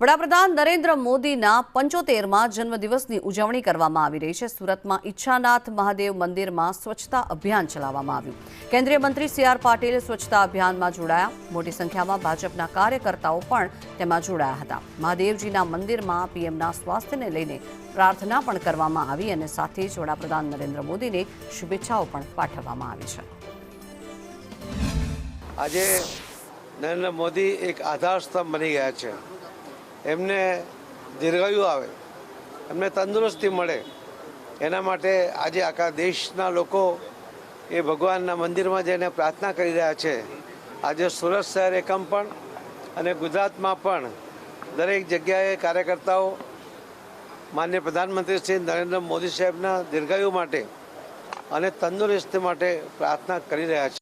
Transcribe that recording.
વડાપ્રધાન નરેન્દ્ર મોદીના 75મા જન્મદિવસની ઉજવણી કરવામાં આવી રહી છે। સુરતમાં ઈચ્છાનાથ મહાદેવ મંદિરમાં સ્વચ્છતા અભિયાન ચલાવવામાં આવ્યું। કેન્દ્રીય મંત્રી સી આર પાટીલ સ્વચ્છતા અભિયાનમાં જોડાયા। મોટી સંખ્યામાં ભાજપના કાર્યકર્તાઓ પણ તેમાં જોડાયા હતા। મહાદેવજીના મંદિરમાં પીએમના સ્વાસ્થ્યને લઈને પ્રાર્થના પણ કરવામાં આવી અને સાથે જ વડાપ્રધાન નરેન્દ્ર મોદીને શુભેચ્છાઓ પણ પાઠવવામાં આવી છે। આજે નરેન્દ્ર મોદી એક આધાર સ્તંભ બની ગયા છે। એમને દીર્ઘાયુ આવે, એમને તંદુરસ્તી મળે, એના માટે આજે આખા દેશના લોકો એ ભગવાનના મંદિરમાં જઈને પ્રાર્થના કરી રહ્યા છે। આજે સુરત શહેર એકમ પણ અને ગુજરાતમાં પણ દરેક જગ્યાએ કાર્યકર્તાઓ માનનીય પ્રધાનમંત્રી શ્રી નરેન્દ્ર મોદી સાહેબના દીર્ઘાયુ માટે અને તંદુરસ્તી માટે પ્રાર્થના કરી રહ્યા છે।